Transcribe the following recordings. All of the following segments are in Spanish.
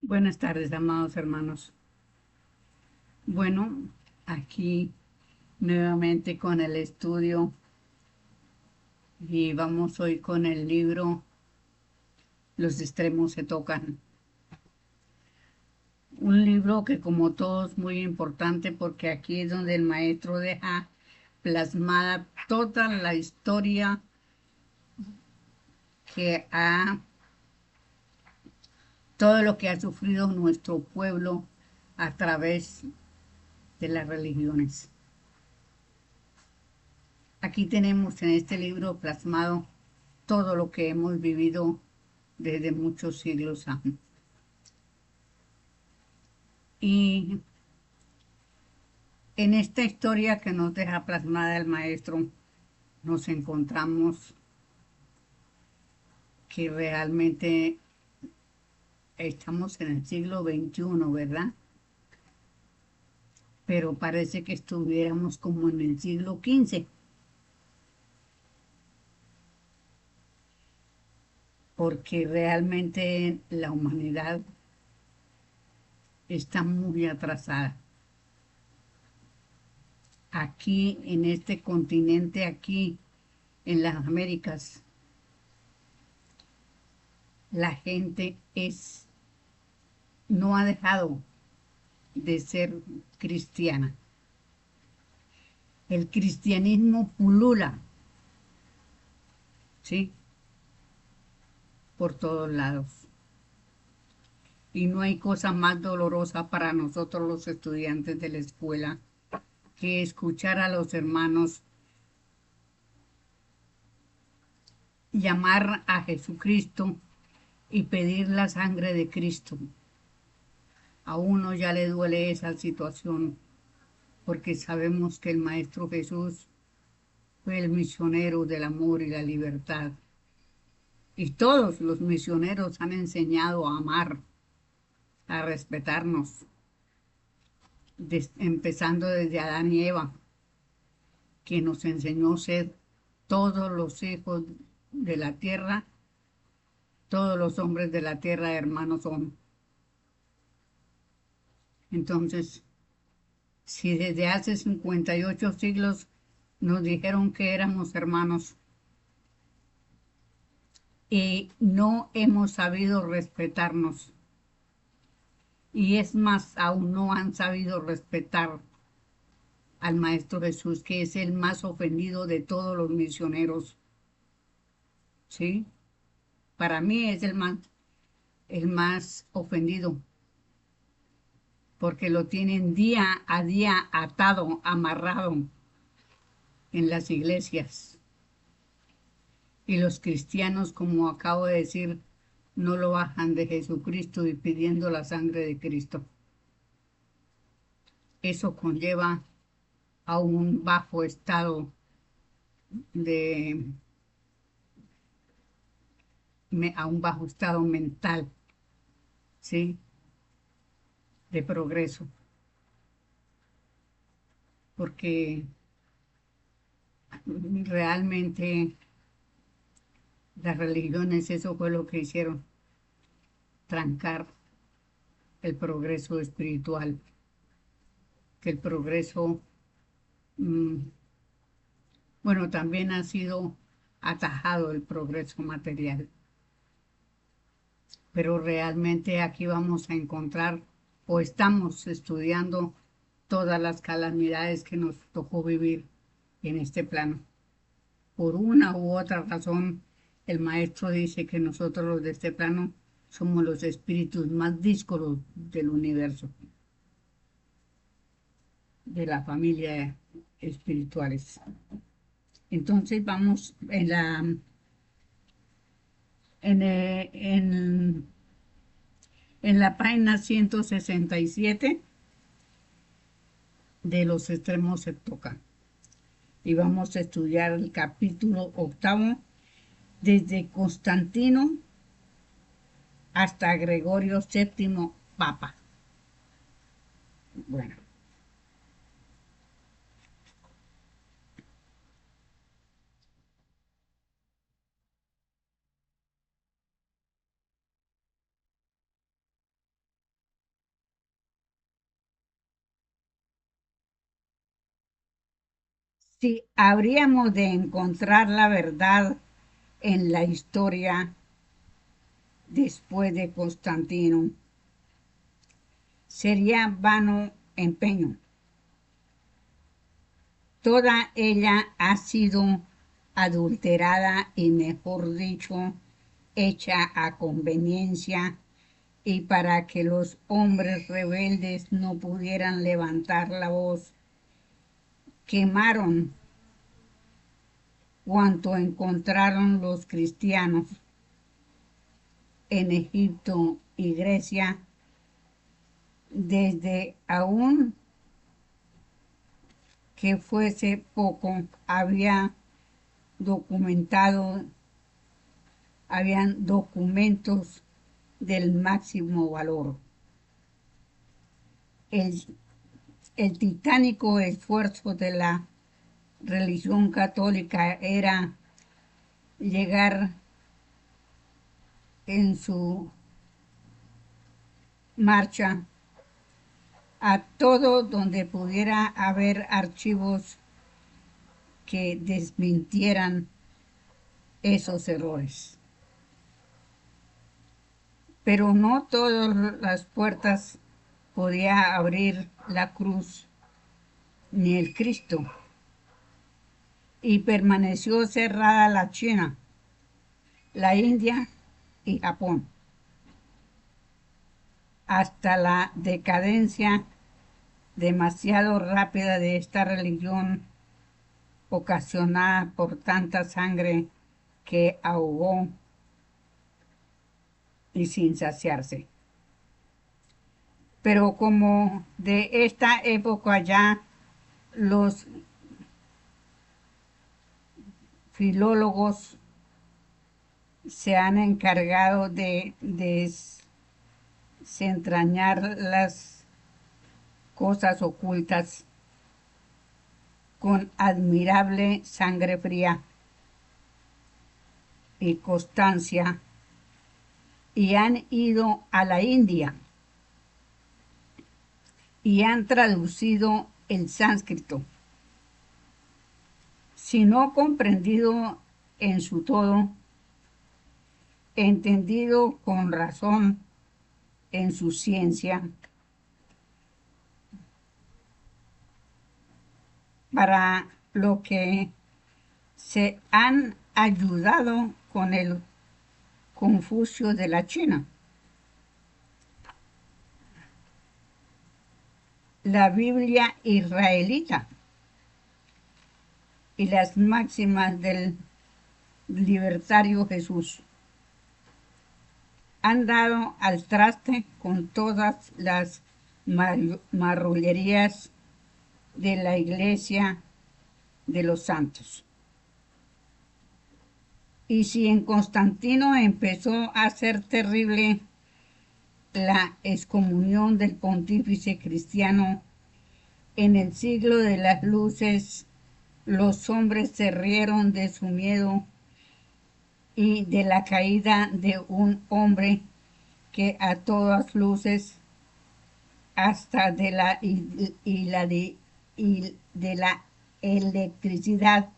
Buenas tardes, amados hermanos. Bueno, aquí nuevamente con el estudio y vamos hoy con el libro Los extremos se tocan. Un libro que como todo es muy importante porque aquí es donde el maestro deja plasmada toda la historia que ha, todo lo que ha sufrido nuestro pueblo a través de las religiones. Aquí tenemos en este libro plasmado todo lo que hemos vivido desde muchos siglos antes. Y en esta historia que nos deja plasmada el maestro, nos encontramos que realmente estamos en el siglo XXI, ¿verdad? Pero parece que estuviéramos como en el siglo XV, porque realmente la humanidad está muy atrasada. Aquí, en este continente, aquí en las Américas, la gente no ha dejado de ser cristiana. El cristianismo pulula, ¿sí? Por todos lados. Y no hay cosa más dolorosa para nosotros los estudiantes de la escuela que escuchar a los hermanos llamar a Jesucristo y pedir la sangre de Cristo. A uno ya le duele esa situación porque sabemos que el Maestro Jesús fue el misionero del amor y la libertad. Y todos los misioneros han enseñado a amar, a respetarnos, empezando desde Adán y Eva, que nos enseñó a ser todos los hijos de la tierra, todos los hombres de la tierra hermanos son. Entonces, si desde hace 58 siglos nos dijeron que éramos hermanos y no hemos sabido respetarnos, y es más, aún no han sabido respetar al Maestro Jesús, que es el más ofendido de todos los misioneros, ¿sí? Para mí es el más ofendido, porque lo tienen día a día atado, amarrado en las iglesias. Y los cristianos, como acabo de decir, no lo bajan de Jesucristo y pidiendo la sangre de Cristo. Eso conlleva a un bajo estado de, a un bajo estado mental, ¿sí? De progreso, porque realmente las religiones, eso fue lo que hicieron, trancar el progreso espiritual, que el progreso, mm, bueno, también ha sido atajado el progreso material, pero realmente aquí vamos a encontrar o estamos estudiando todas las calamidades que nos tocó vivir en este plano. Por una u otra razón, el maestro dice que nosotros los de este plano somos los espíritus más díscolos del universo, de la familia espirituales. Entonces vamos en la página 167 de los extremos se tocan. Y vamos a estudiar el capítulo octavo desde Constantino hasta Gregorio VII, Papa. Bueno, Si habríamos de encontrar la verdad en la historia después de Constantino, sería vano empeño. Toda ella ha sido adulterada y, mejor dicho, hecha a conveniencia y para que los hombres rebeldes no pudieran levantar la voz. Quemaron cuanto encontraron los cristianos en Egipto y Grecia, desde aún que fuese poco, habían documentos del máximo valor. El titánico esfuerzo de la religión católica era llegar en su marcha a todo donde pudiera haber archivos que desmintieran esos errores. Pero no todas las puertas podía abrir la cruz ni el Cristo, y permaneció cerrada la China, la India y Japón, hasta la decadencia demasiado rápida de esta religión ocasionada por tanta sangre que ahogó y sin saciarse. Pero como de esta época ya los filólogos se han encargado de desentrañar las cosas ocultas con admirable sangre fría y constancia, y han ido a la India y han traducido el sánscrito, si no comprendido en su todo, entendido con razón en su ciencia, para lo que se han ayudado con el Confucio de la China, la Biblia israelita y las máximas del libertario Jesús. Han dado al traste con todas las marrullerías de la Iglesia de los Santos. Y si en Constantino empezó a ser terrible la excomunión del pontífice cristiano, en el siglo de las luces los hombres se rieron de su miedo y de la caída de un hombre que a todas luces, hasta de la electricidad,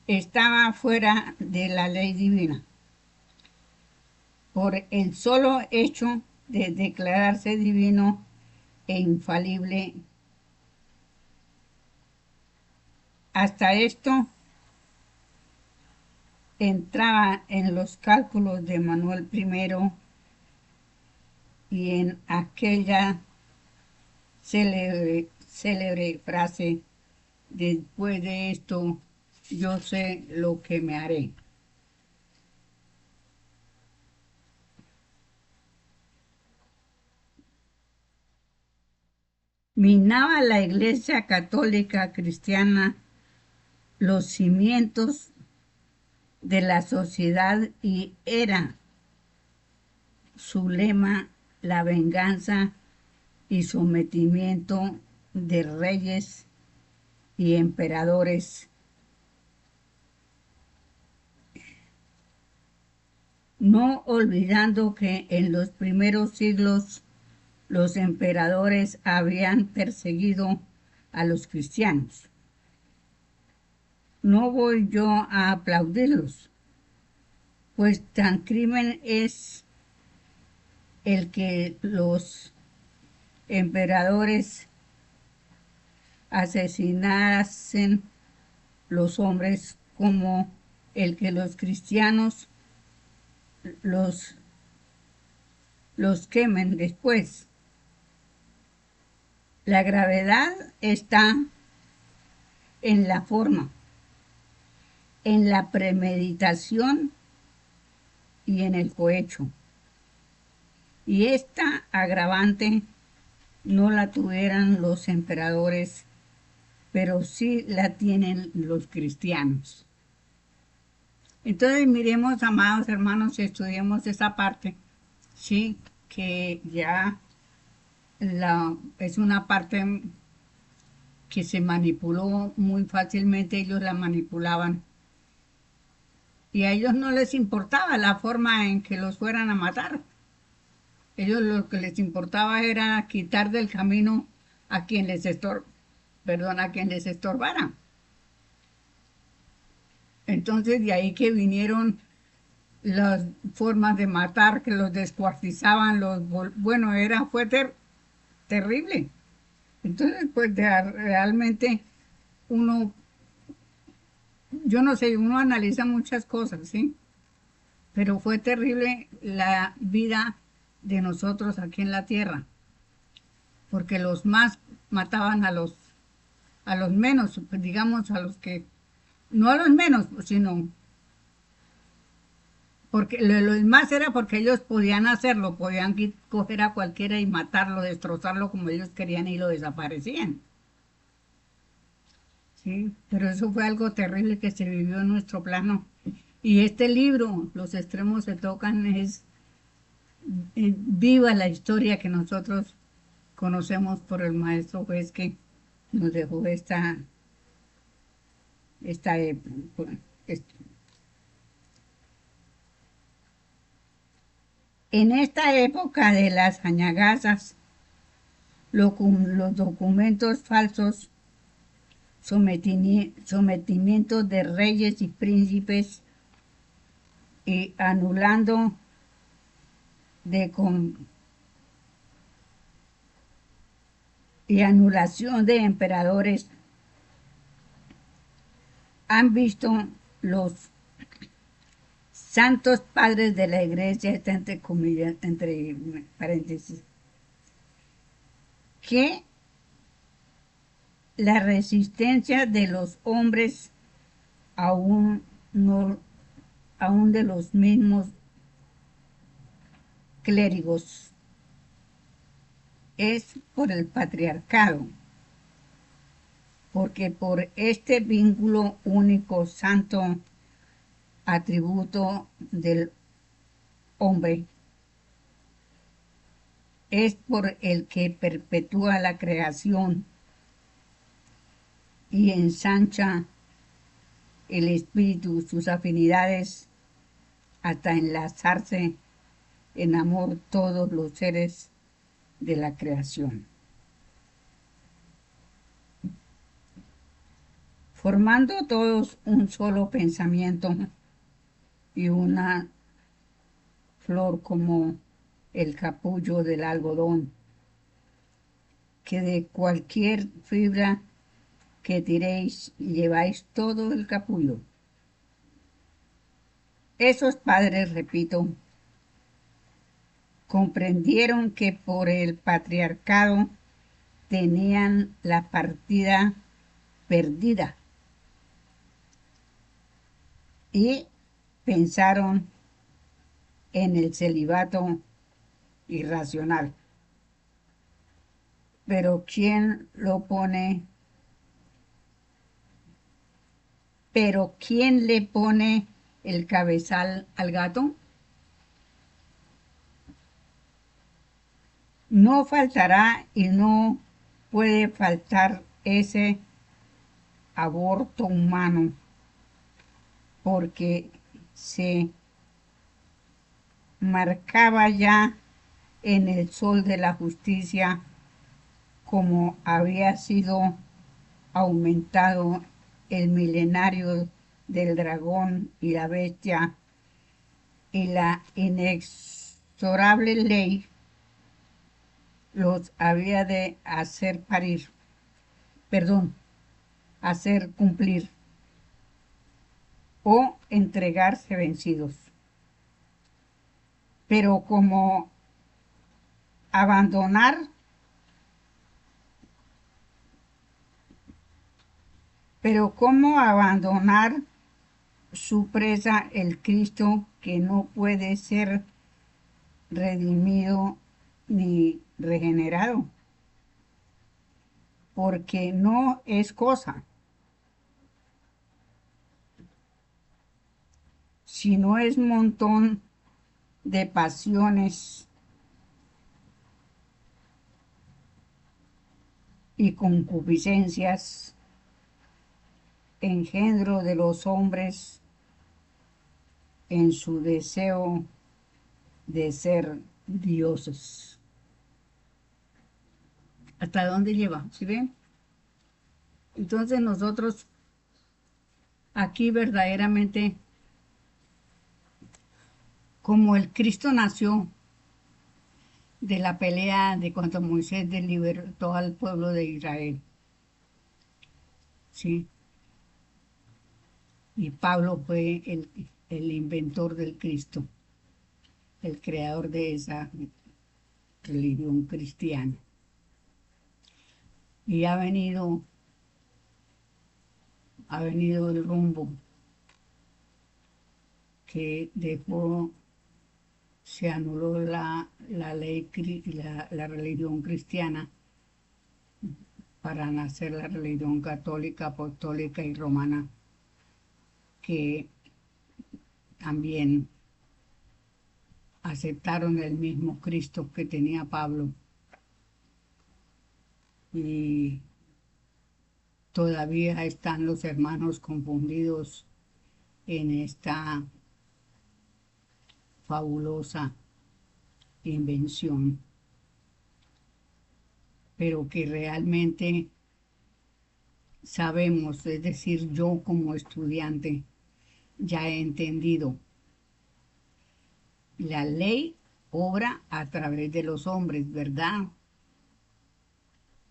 estaba fuera de la ley divina, por el solo hecho de declararse divino e infalible. Hasta esto entraba en los cálculos de Manuel I y en aquella célebre frase: después de esto yo sé lo que me haré. Minaba la Iglesia Católica Cristiana los cimientos de la sociedad y era su lema la venganza y sometimiento de reyes y emperadores, no olvidando que en los primeros siglos los emperadores habían perseguido a los cristianos. no voy yo a aplaudirlos, pues tan crimen es el que los emperadores asesinasen los hombres como el que los cristianos los, los quemen después. La gravedad está en la forma, en la premeditación y en el cohecho. Y esta agravante no la tuvieran los emperadores, pero sí la tienen los cristianos. Entonces miremos, amados hermanos, y estudiemos esa parte, sí, que ya es una parte que se manipuló muy fácilmente, ellos la manipulaban. Y a ellos no les importaba la forma en que los fueran a matar. Ellos lo que les importaba era quitar del camino a quien les a quien les estorbara. Entonces de ahí que vinieron las formas de matar, que los descuartizaban, bueno, terrible. Entonces, pues realmente uno, yo no sé, uno analiza muchas cosas, ¿sí? Pero fue terrible la vida de nosotros aquí en la tierra, porque los más mataban a los menos, pues digamos a los que, no a los menos, sino porque lo más era porque ellos podían hacerlo, podían coger a cualquiera y matarlo, destrozarlo como ellos querían y lo desaparecían. Sí, pero eso fue algo terrible que se vivió en nuestro plano. Y este libro, Los extremos se tocan, es viva la historia que nosotros conocemos por el maestro juez que nos dejó esta época. En esta época de las añagazas, los documentos falsos, sometimiento de reyes y príncipes y anulando de y anulación de emperadores han visto los santos padres de la iglesia, está entre comillas, entre paréntesis, que la resistencia de los hombres aún no, aún de los mismos clérigos es por el patriarcado, porque por este vínculo único santo atributo del hombre es por el que perpetúa la creación y ensancha el espíritu, sus afinidades, hasta enlazarse en amor todos los seres de la creación, formando todos un solo pensamiento y una flor como el capullo del algodón, que de cualquier fibra que tiréis lleváis todo el capullo. Esos padres, repito, comprendieron que por el patriarcado tenían la partida perdida y pensaron en el celibato irracional. Pero ¿quién lo pone? Pero ¿quién le pone el cabezal al gato? No faltará y no puede faltar ese aborto humano, porque se marcaba ya en el sol de la justicia como había sido aumentado el milenario del dragón y la bestia y la inexorable ley los había de hacer parir, perdón, hacer cumplir o entregarse vencidos. Pero como abandonar, pero cómo abandonar su presa el Cristo que no puede ser redimido ni regenerado, porque no es cosa, sino es montón de pasiones y concupiscencias, engendro de los hombres en su deseo de ser dioses. ¿Hasta dónde lleva? ¿Sí ven? Entonces nosotros aquí verdaderamente, como el Cristo nació de la pelea de cuando Moisés libertó al pueblo de Israel, ¿sí? Y Pablo fue el inventor del Cristo, el creador de esa religión cristiana. Y ha venido el rumbo que dejó, se anuló la ley, la religión cristiana para nacer la religión católica, apostólica y romana, que también aceptaron el mismo Cristo que tenía Pablo y todavía están los hermanos confundidos en esta fabulosa invención, pero que realmente sabemos, es decir, yo como estudiante ya he entendido, la ley obra a través de los hombres, ¿verdad?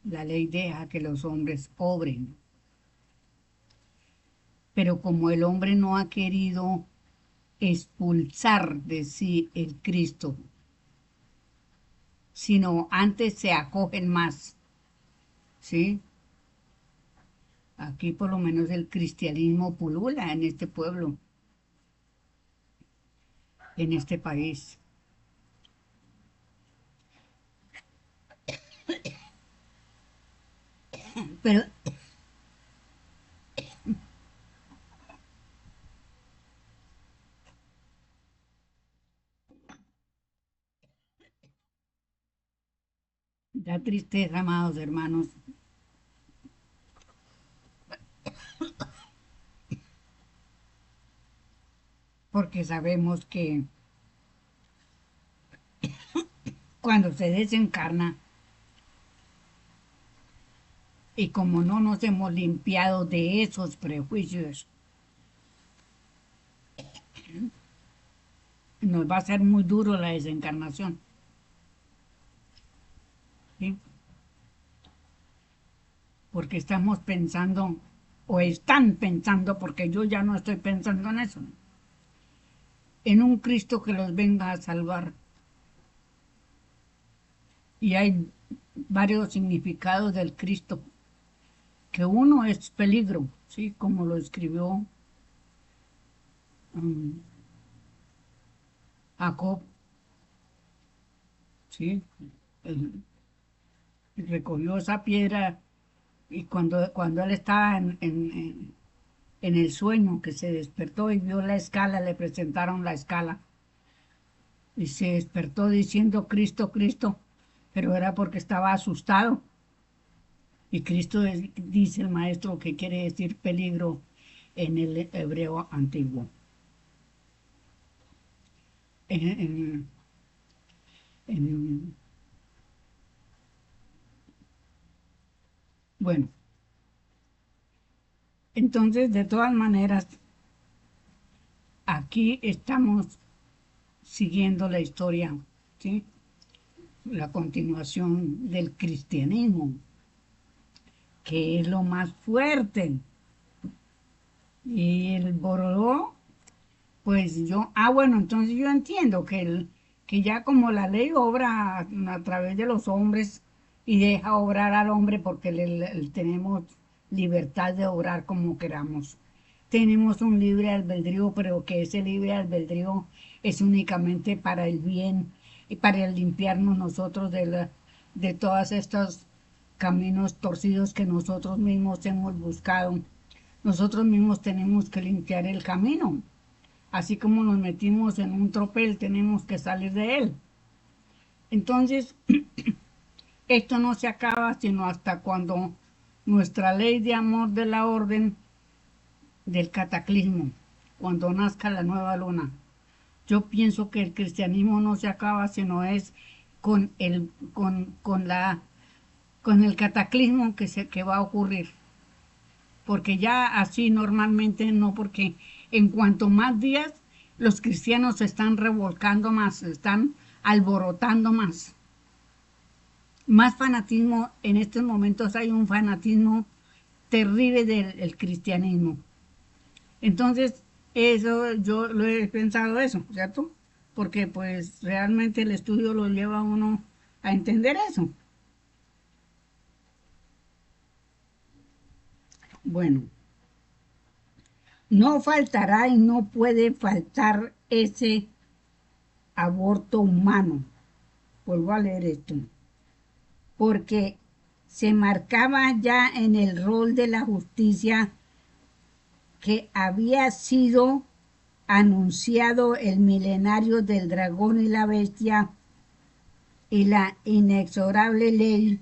La ley deja que los hombres obren, pero como el hombre no ha querido expulsar de sí el Cristo, sino antes se acogen más, ¿sí? Aquí por lo menos el cristianismo pulula en este pueblo, en este país. Pero da tristeza, amados hermanos, porque sabemos que cuando se desencarna, y como no nos hemos limpiado de esos prejuicios, nos va a ser muy duro la desencarnación, ¿sí? Porque estamos pensando, o están pensando, porque yo ya no estoy pensando en eso, en un Cristo que los venga a salvar. Y hay varios significados del Cristo, que uno es peligro, ¿sí? Como lo escribió um, Jacob, ¿sí? Él recogió esa piedra y cuando él estaba en el sueño, que se despertó y vio la escala, le presentaron la escala y se despertó diciendo Cristo, Cristo, pero era porque estaba asustado. Y Cristo dice el maestro que quiere decir peligro en el hebreo antiguo. En, en- en- bueno, Entonces, de todas maneras, aquí estamos siguiendo la historia, ¿sí? La continuación del cristianismo, que es lo más fuerte. Y el Boroló, pues yo, bueno, entonces yo entiendo que ya como la ley obra a través de los hombres y deja obrar al hombre porque tenemos libertad de obrar como queramos. Tenemos un libre albedrío, pero que ese libre albedrío es únicamente para el bien y para el limpiarnos nosotros de todos estos caminos torcidos que nosotros mismos hemos buscado. Nosotros mismos tenemos que limpiar el camino. Así como nos metimos en un tropel, tenemos que salir de él. Entonces, esto no se acaba sino hasta cuando nuestra ley de amor de la orden del cataclismo, cuando nazca la nueva luna. Yo pienso que el cristianismo no se acaba sino es con el cataclismo que va a ocurrir. Porque ya así normalmente no, porque en cuanto más días los cristianos se están revolcando más, se están alborotando más. Más fanatismo, en estos momentos hay un fanatismo terrible del cristianismo. Entonces, eso yo lo he pensado eso, ¿cierto? Porque pues realmente el estudio lo lleva a uno a entender eso. Bueno, no faltará y no puede faltar ese aborto humano. Vuelvo a leer esto. Porque se marcaba ya en el rol de la justicia que había sido anunciado el milenario del dragón y la bestia y la inexorable ley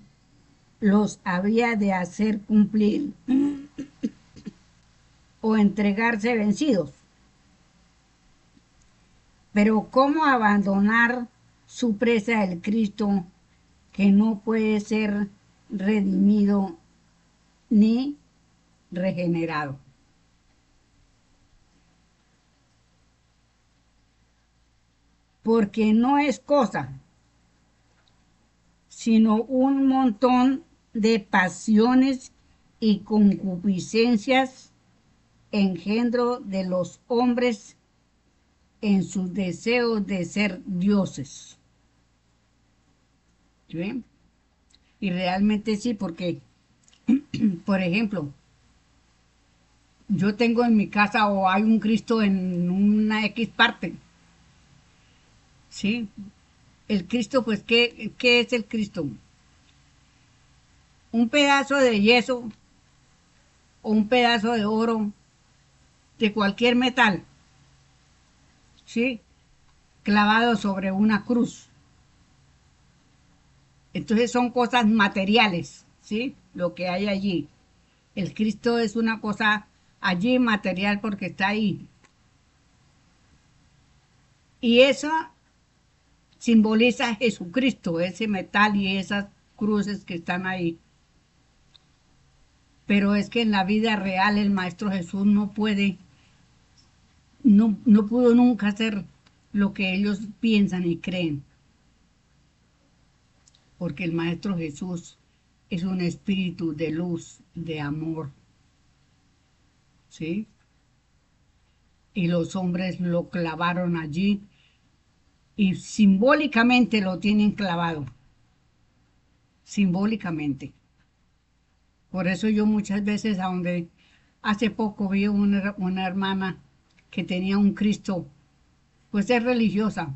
los había de hacer cumplir o entregarse vencidos. Pero ¿cómo abandonar su presa el Cristo que no puede ser redimido ni regenerado? Porque no es cosa, sino un montón de pasiones y concupiscencias engendro de los hombres en sus deseos de ser dioses. ¿Sí? Y realmente sí, porque, por ejemplo, yo tengo en mi casa o hay un Cristo en una X parte, ¿sí? El Cristo, pues, ¿qué es el Cristo? Un pedazo de yeso o un pedazo de oro, de cualquier metal, ¿sí? Clavado sobre una cruz. Entonces son cosas materiales, ¿sí? Lo que hay allí. El Cristo es una cosa allí material porque está ahí. Y eso simboliza a Jesucristo, ese metal y esas cruces que están ahí. Pero es que en la vida real el Maestro Jesús no pudo nunca hacer lo que ellos piensan y creen. Porque el Maestro Jesús es un espíritu de luz, de amor, ¿sí? Y los hombres lo clavaron allí y simbólicamente lo tienen clavado, simbólicamente. Por eso yo muchas veces, a donde hace poco vi una hermana que tenía un Cristo, pues es religiosa,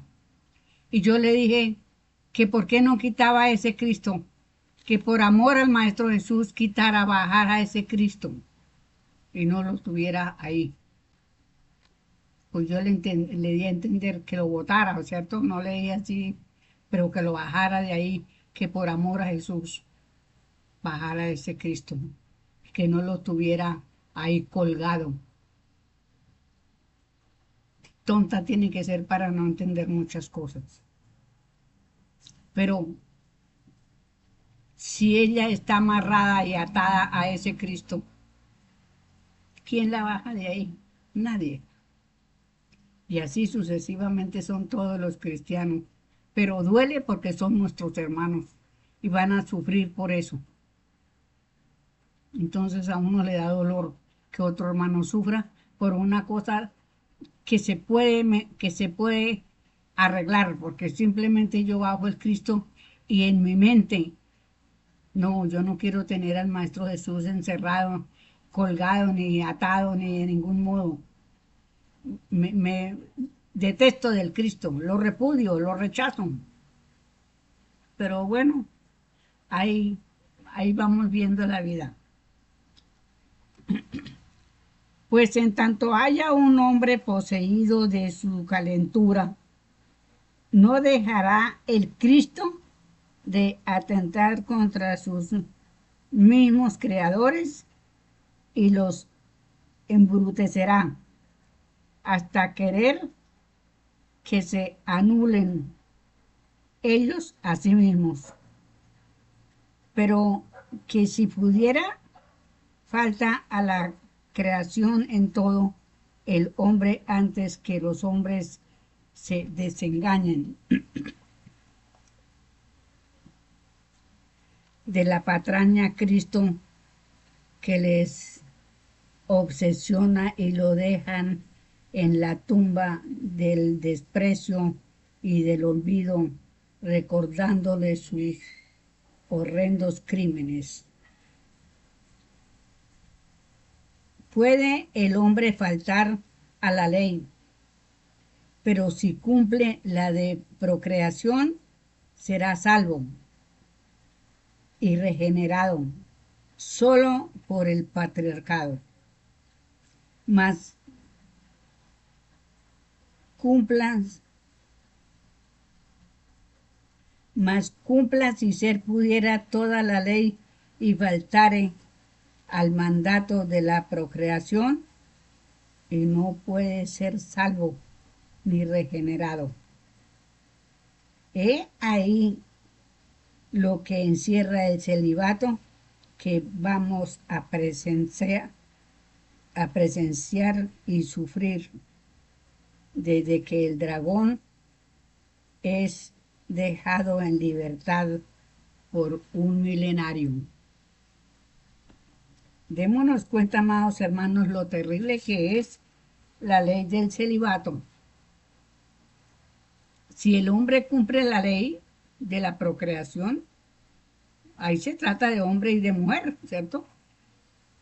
y yo le dije que por qué no quitaba ese Cristo, que por amor al Maestro Jesús quitara, bajara ese Cristo y no lo tuviera ahí. Pues yo le di a entender que lo botara, ¿cierto? No le dije así, pero que lo bajara de ahí, que por amor a Jesús bajara ese Cristo, que no lo tuviera ahí colgado. Tonta tiene que ser para no entender muchas cosas. Pero si ella está amarrada y atada a ese Cristo, ¿quién la baja de ahí? Nadie. Y así sucesivamente son todos los cristianos. Pero duele porque son nuestros hermanos y van a sufrir por eso. Entonces a uno le da dolor que otro hermano sufra por una cosa que se puede arreglar, porque simplemente yo bajo el Cristo y en mi mente, no, yo no quiero tener al Maestro Jesús encerrado, colgado, ni atado, ni de ningún modo. Me detesto del Cristo, lo repudio, lo rechazo. Pero bueno, ahí, ahí vamos viendo la vida. Pues en tanto haya un hombre poseído de su calentura, no dejará el Cristo de atentar contra sus mismos creadores y los embrutecerá hasta querer que se anulen ellos a sí mismos. Pero que si pudiera, falta a la creación en todo el hombre antes que los hombres se desengañen de la patraña Cristo que les obsesiona y lo dejan en la tumba del desprecio y del olvido, recordándole sus horrendos crímenes. Puede el hombre faltar a la ley, pero si cumple la de procreación, será salvo y regenerado solo por el patriarcado. Mas cumpla si ser pudiera toda la ley y faltare al mandato de la procreación, y no puede ser salvo ni regenerado. He ahí lo que encierra el celibato que vamos a presenciar y sufrir desde que el dragón es dejado en libertad por un milenario. Démonos cuenta, amados hermanos, lo terrible que es la ley del celibato. Si el hombre cumple la ley de la procreación, ahí se trata de hombre y de mujer, ¿cierto?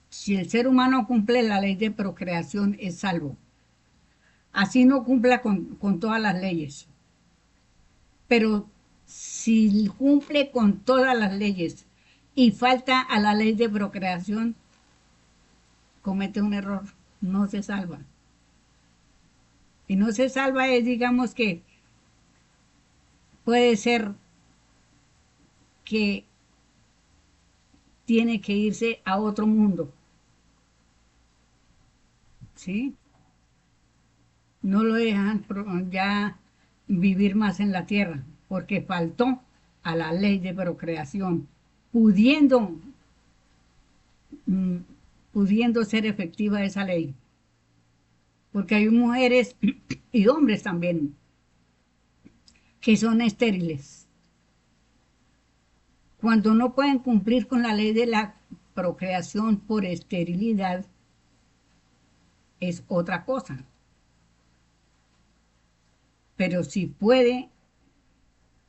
Si el ser humano cumple la ley de procreación, es salvo. Así no cumpla con todas las leyes. Pero si cumple con todas las leyes y falta a la ley de procreación, comete un error, no se salva. Y no se salva es, digamos que puede ser que tiene que irse a otro mundo, ¿sí? No lo dejan ya vivir más en la tierra, porque faltó a la ley de procreación, pudiendo, mm, pudiendo ser efectiva esa ley. Porque hay mujeres y hombres también que son estériles. Cuando no pueden cumplir con la ley de la procreación por esterilidad, es otra cosa. Pero si puede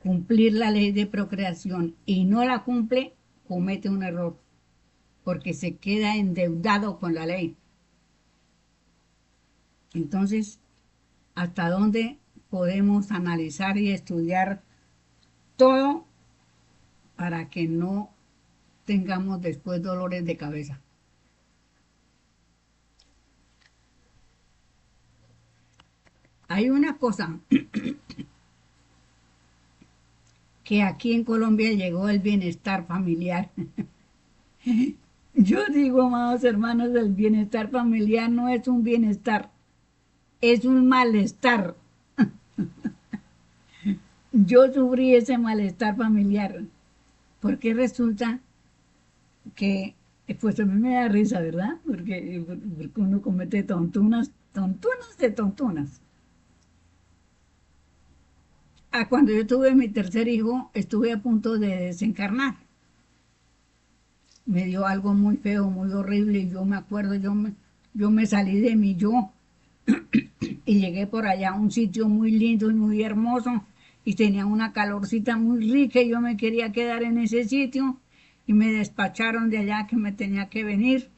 cumplir la ley de procreación y no la cumple, comete un error, porque se queda endeudado con la ley. Entonces, ¿hasta dónde podemos analizar y estudiar todo para que no tengamos después dolores de cabeza? Hay una cosa que aquí en Colombia llegó el bienestar familiar. Yo digo, amados hermanos, el bienestar familiar no es un bienestar, es un malestar. Yo sufrí ese malestar familiar porque resulta que Pues a mí me da risa, ¿verdad? Porque uno comete tontunas, tontunas de tontunas. Cuando yo tuve mi tercer hijo, estuve a punto de desencarnar. Me dio algo muy feo, muy horrible, y yo me acuerdo, yo me salí de mi yo y llegué por allá a un sitio muy lindo y muy hermoso y tenía una calorcita muy rica y yo me quería quedar en ese sitio y me despacharon de allá que me tenía que venir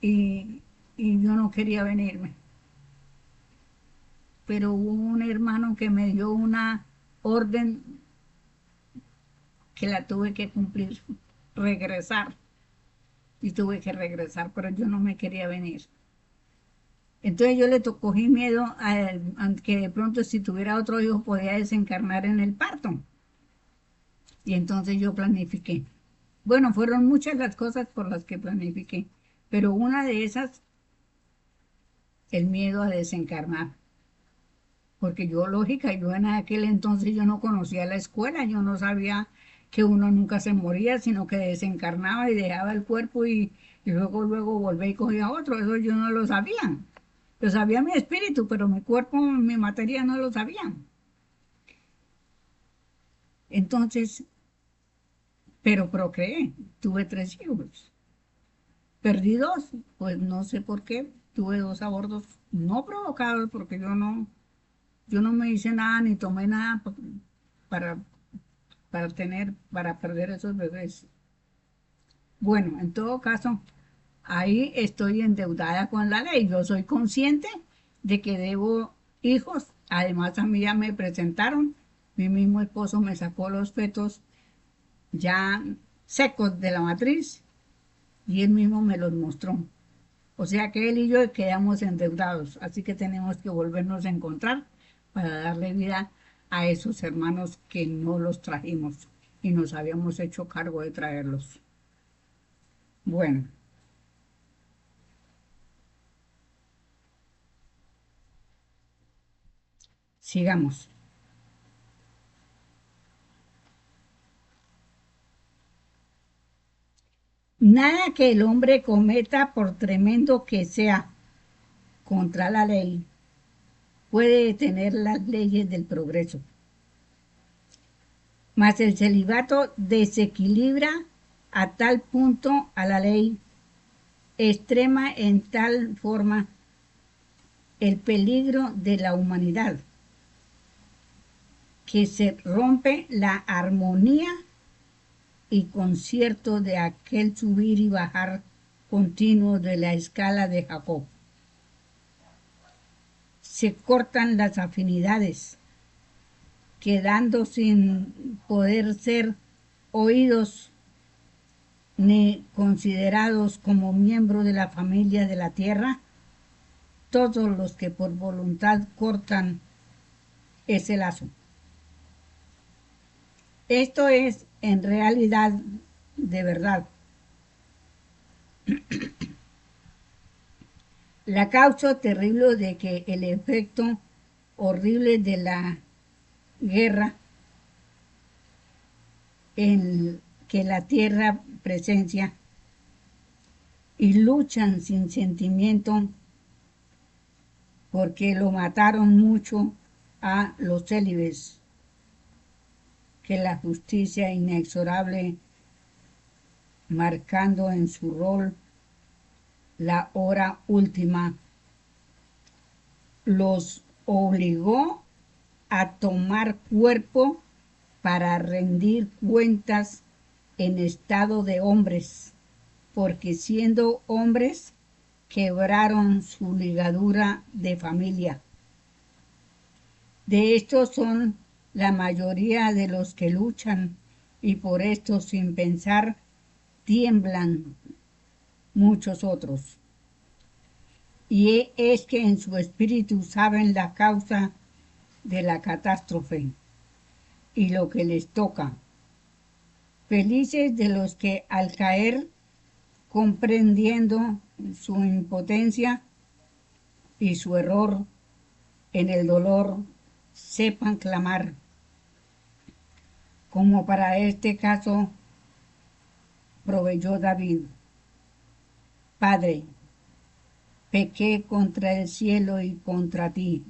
y, y yo no quería venirme. Pero hubo un hermano que me dio una orden que la tuve que cumplir, regresar, y tuve que regresar, pero yo no me quería venir. Entonces yo cogí miedo a que de pronto si tuviera otro hijo podía desencarnar en el parto. Y entonces yo planifiqué. Bueno, fueron muchas las cosas por las que planifiqué, pero una de esas, el miedo a desencarnar. Porque yo, lógica, yo en aquel entonces yo no conocía la escuela, yo no sabía que uno nunca se moría, sino que desencarnaba y dejaba el cuerpo y luego volvía y cogía otro. Eso yo no lo sabía. Lo sabía mi espíritu, pero mi cuerpo, mi materia no lo sabía. Entonces, pero procreé, tuve tres hijos. Perdí dos, pues no sé por qué, tuve dos abortos no provocados porque yo no me hice nada ni tomé nada para, para perder esos bebés. Bueno, en todo caso, ahí estoy endeudada con la ley. Yo soy consciente de que debo hijos. Además, a mí ya me presentaron. Mi mismo esposo me sacó los fetos ya secos de la matriz y él mismo me los mostró. O sea que él y yo quedamos endeudados. Así que tenemos que volvernos a encontrar para darle vida a esos hermanos que no los trajimos y nos habíamos hecho cargo de traerlos. Bueno, sigamos. Nada que el hombre cometa, por tremendo que sea, contra la ley, puede detener las leyes del progreso. Mas el celibato desequilibra a tal punto a la ley, extrema en tal forma el peligro de la humanidad, que se rompe la armonía y concierto de aquel subir y bajar continuo de la escala de Jacob. Se cortan las afinidades, quedando sin poder ser oídos ni considerados como miembros de la familia de la tierra todos los que por voluntad cortan ese lazo. Esto es en realidad de verdad la causa terrible de que el efecto horrible de la guerra en que la tierra presencia y luchan sin sentimiento porque lo mataron mucho a los célibes, que la justicia inexorable, marcando en su rol la hora última, los obligó a tomar cuerpo para rendir cuentas en estado de hombres, porque siendo hombres quebraron su ligadura de familia. De estos son la mayoría de los que luchan y por esto sin pensar tiemblan muchos otros. Y es que en su espíritu saben la causa de la catástrofe y lo que les toca. Felices de los que al caer, comprendiendo su impotencia y su error en el dolor, sepan clamar, como para este caso, proveyó David: Padre, pequé contra el cielo y contra ti.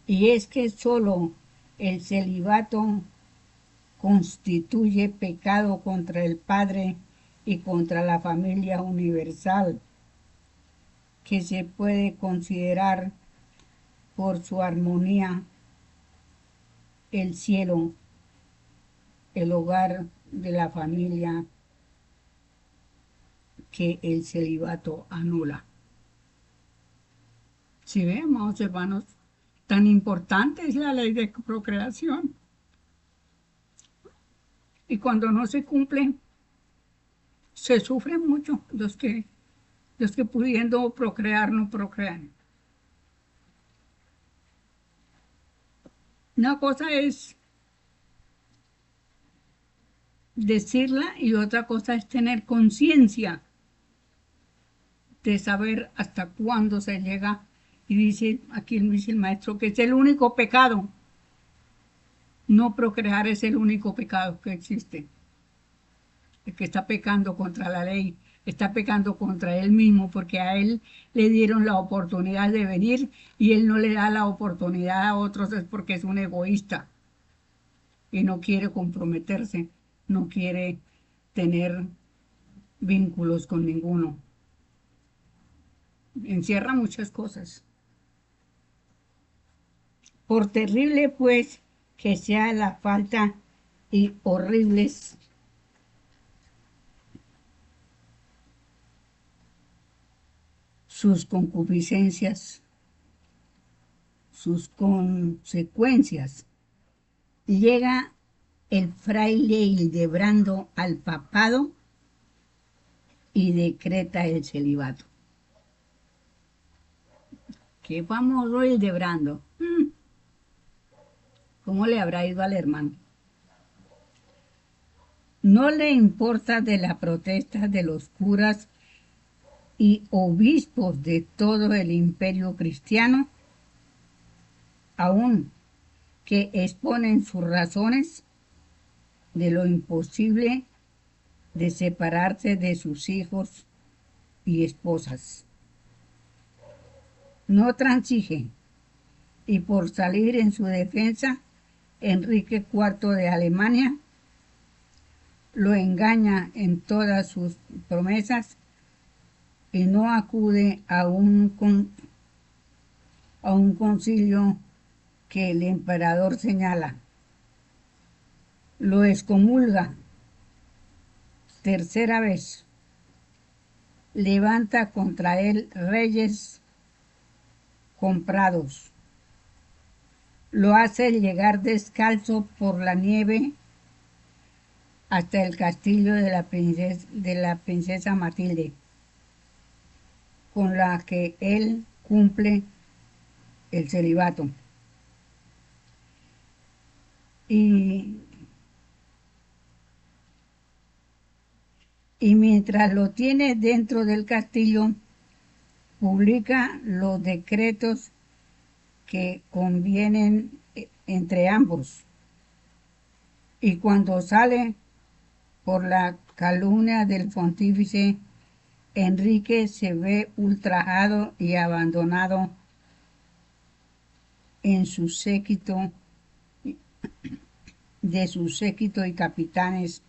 Y es que solo el celibato constituye pecado contra el Padre y contra la familia universal, que se puede considerar por su armonía el cielo, el hogar de la familia que el celibato anula. Si vemos, hermanos, tan importante es la ley de procreación. Y cuando no se cumple, se sufre mucho los que pudiendo procrear no procrean. Una cosa es decirla y otra cosa es tener conciencia de saber hasta cuándo se llega. Y dice, aquí dice el maestro, que es el único pecado. No procrear es el único pecado que existe. El que está pecando contra la ley, está pecando contra él mismo, porque a él le dieron la oportunidad de venir y él no le da la oportunidad a otros, es porque es un egoísta y no quiere comprometerse, no quiere tener vínculos con ninguno. Encierra muchas cosas. Por terrible, pues, que sea la falta y horribles sus concupiscencias, sus consecuencias, llega el fraile Hildebrando al papado y decreta el celibato. Qué famoso Hildebrando. ¿Cómo le habrá ido al hermano? No le importa de la protesta de los curas y obispos de todo el imperio cristiano, aun que exponen sus razones de lo imposible de separarse de sus hijos y esposas. No transige, y por salir en su defensa, Enrique IV de Alemania lo engaña en todas sus promesas y no acude a un concilio que el emperador señala. Lo excomulga tercera vez. Levanta contra él reyes comprados. Lo hace llegar descalzo por la nieve hasta el castillo de la princesa Matilde, con la que él cumple el celibato. Y mientras lo tiene dentro del castillo, publica los decretos que convienen entre ambos. Y cuando sale por la calumnia del pontífice, Enrique se ve ultrajado y abandonado en su séquito, de su séquito y capitanes,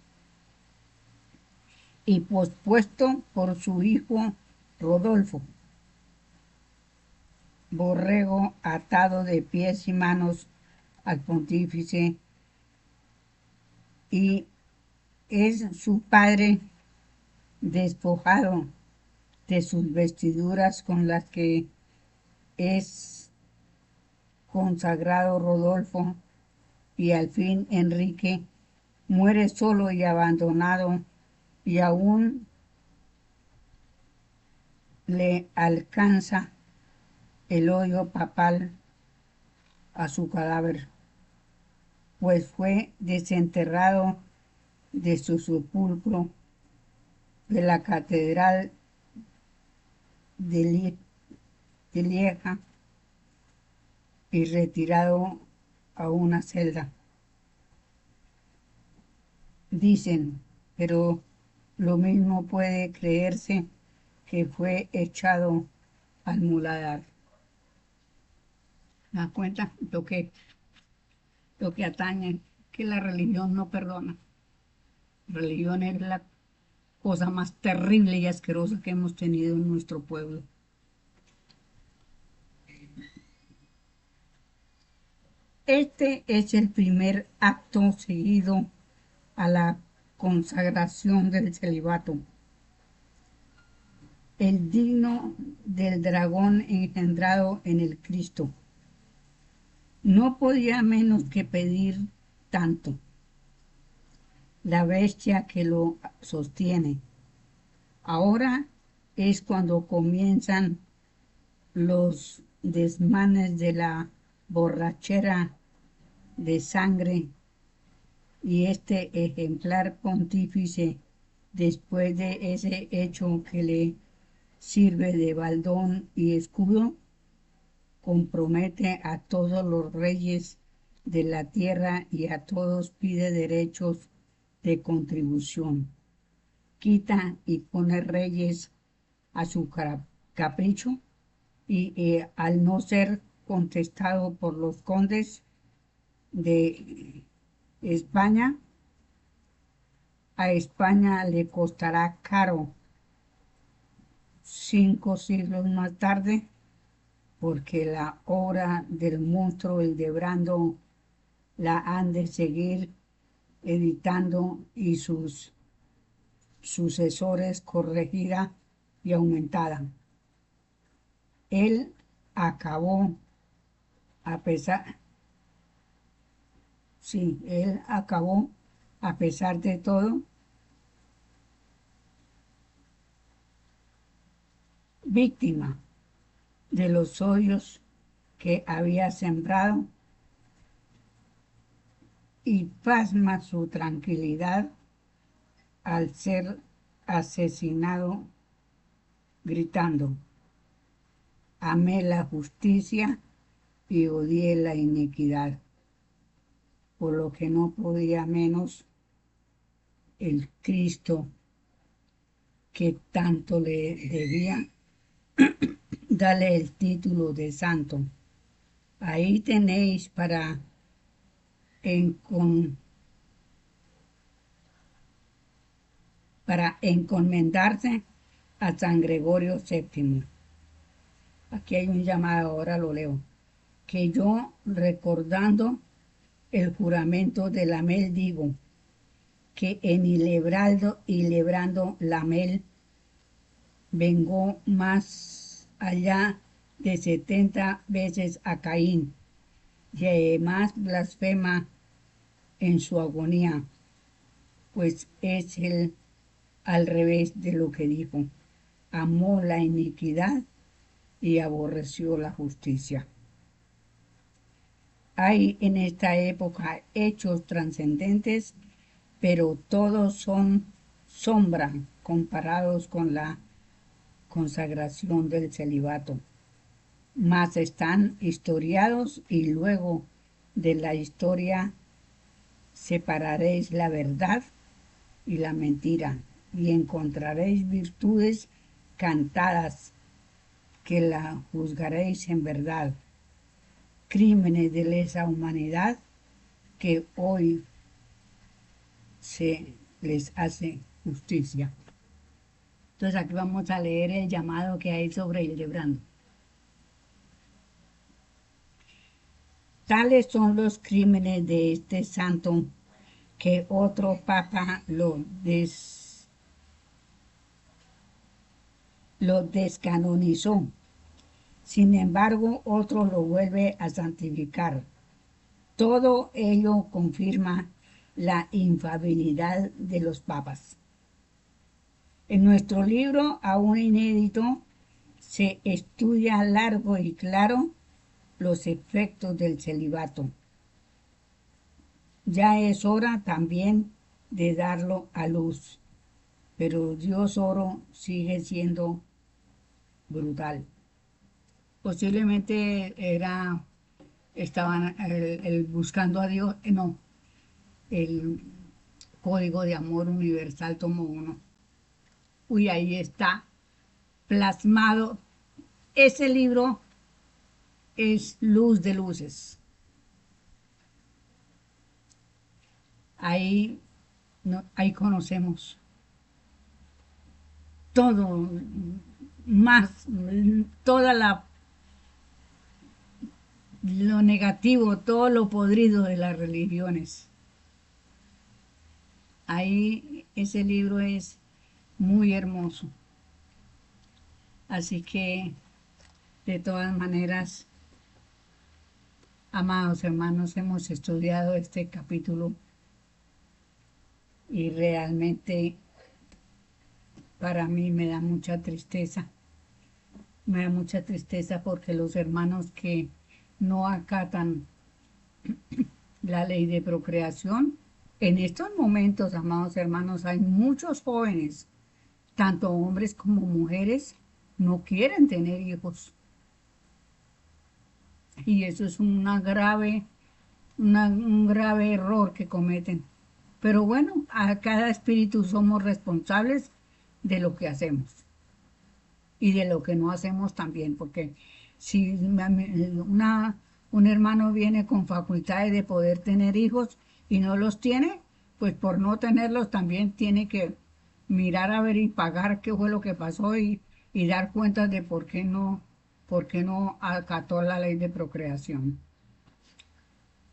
y pospuesto por su hijo Rodolfo, borrego atado de pies y manos al pontífice, y es su padre despojado de sus vestiduras con las que es consagrado Rodolfo, y al fin Enrique muere solo y abandonado, y aún le alcanza el odio papal a su cadáver, pues fue desenterrado de su sepulcro de la catedral de Lieja y retirado a una celda. Dicen, pero Lo mismo puede creerse que fue echado al muladar. ¿Te das cuenta? Lo que atañe, que la religión no perdona. La religión es la cosa más terrible y asquerosa que hemos tenido en nuestro pueblo. Este es el primer acto seguido a la consagración del celibato, el digno del dragón engendrado en el Cristo. No podía menos que pedir tanto, la bestia que lo sostiene. Ahora es cuando comienzan los desmanes de la borrachera de sangre y este ejemplar pontífice, después de ese hecho que le sirve de baldón y escudo, compromete a todos los reyes de la tierra y a todos pide derechos de contribución. Quita y pone reyes a su capricho y al no ser contestado por los condes de España, a España le costará caro 5 siglos más tarde, porque la obra del monstruo Hildebrando la han de seguir editando y sus sucesores corregida y aumentada. Él acabó a pesar, sí, él acabó a pesar de todo, víctima de los odios que había sembrado, y pasma su tranquilidad al ser asesinado gritando: amé la justicia y odié la iniquidad, por lo que no podía menos el Cristo que tanto le debía darle el título de santo. Ahí tenéis para encomendarse a San Gregorio VII. Aquí hay un llamado, ahora lo leo. Que yo, recordando el juramento de Lamel, digo que en Hilebrando Lamel vengó más allá de 70 veces a Caín, y además blasfema en su agonía, pues es el al revés de lo que dijo. Amó la iniquidad y aborreció la justicia. Hay en esta época hechos trascendentes, pero todos son sombra comparados con la consagración del celibato. Mas están historiados y luego de la historia separaréis la verdad y la mentira y encontraréis virtudes cantadas que la juzgaréis en verdad, crímenes de lesa humanidad que hoy se les hace justicia. Entonces aquí vamos a leer el llamado que hay sobre Hildebrando. Tales son los crímenes de este santo que otro papa lo descanonizó. Sin embargo, otro lo vuelve a santificar. Todo ello confirma la infalibilidad de los papas. En nuestro libro, aún inédito, se estudia largo y claro los efectos del celibato. Ya es hora también de darlo a luz, pero Dios oro sigue siendo brutal. Posiblemente estaban buscando a Dios, no, el código de amor universal tomo uno. Uy, ahí está plasmado. Ese libro es Luz de Luces. Ahí, ahí conocemos todo, más, toda lo negativo, todo lo podrido de las religiones. Ahí ese libro es muy hermoso. Así que, de todas maneras, amados hermanos, hemos estudiado este capítulo y realmente para mí me da mucha tristeza. Me da mucha tristeza porque los hermanos que no acatan la ley de procreación, en estos momentos, amados hermanos, hay muchos jóvenes, tanto hombres como mujeres, no quieren tener hijos. Y eso es un grave error que cometen. Pero bueno, a cada espíritu somos responsables de lo que hacemos y de lo que no hacemos también, porque si un hermano viene con facultades de poder tener hijos y no los tiene, pues por no tenerlos también tiene que mirar a ver y pagar qué fue lo que pasó y dar cuentas de por qué no acató la ley de procreación.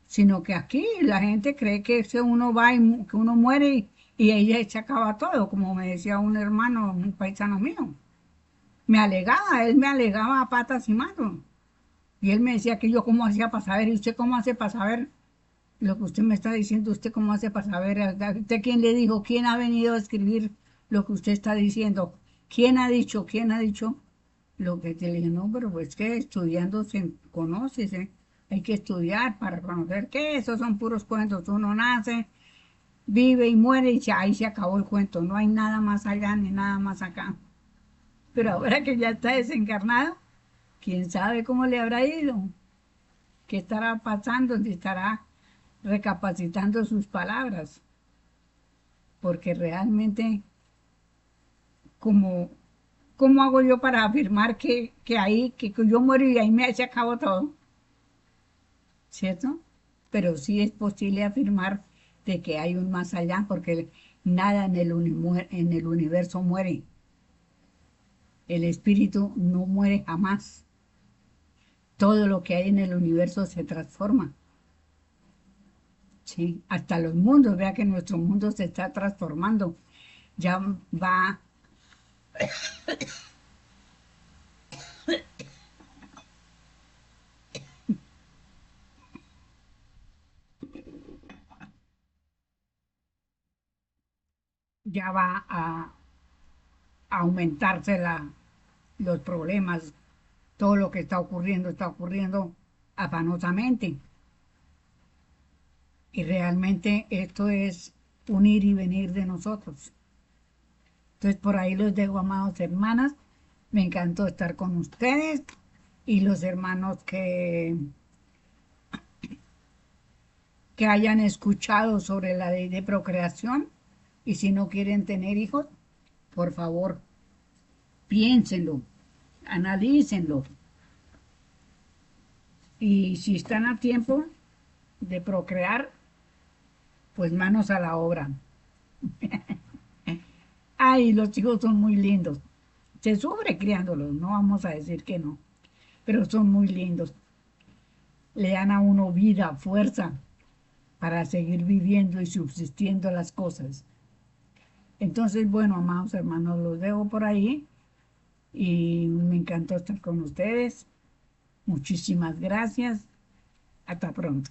Sino que aquí la gente cree que si uno va y que uno muere y ella se acaba todo, como me decía un hermano, un paisano mío. Él me alegaba a patas y manos. Y él me decía que yo cómo hacía para saber, y usted cómo hace para saber lo que usted me está diciendo, usted cómo hace para saber, ¿usted quién le dijo? ¿Quién ha venido a escribir lo que usted está diciendo? ¿Quién ha dicho? ¿Quién ha dicho lo que te le dije? No, pero pues que estudiando se conoce, ¿sí? Hay que estudiar para conocer que esos son puros cuentos. Uno nace, vive y muere y ya ahí se acabó el cuento. No hay nada más allá ni nada más acá. Pero ahora que ya está desencarnado, quién sabe cómo le habrá ido, qué estará pasando, si estará recapacitando sus palabras, porque realmente, ¿cómo, cómo hago yo para afirmar que yo muero y ahí se acabó todo? ¿Cierto? Pero sí es posible afirmar de que hay un más allá, porque nada en el universo muere. El espíritu no muere jamás. Todo lo que hay en el universo se transforma. Sí, hasta los mundos, vea que nuestro mundo se está transformando. Ya va, ya va a aumentarse los problemas, todo lo que está ocurriendo afanosamente. Y realmente esto es un ir y venir de nosotros. Entonces por ahí los dejo, amados hermanas. Me encantó estar con ustedes y los hermanos que hayan escuchado sobre la ley de procreación y si no quieren tener hijos, por favor, piénsenlo, analícenlo y si están a tiempo de procrear, pues manos a la obra. Ay, los hijos son muy lindos. Se sufre criándolos, no vamos a decir que no, pero son muy lindos. Le dan a uno vida, fuerza para seguir viviendo y subsistiendo las cosas. Entonces, bueno, amados hermanos, los dejo por ahí y me encantó estar con ustedes. Muchísimas gracias. Hasta pronto.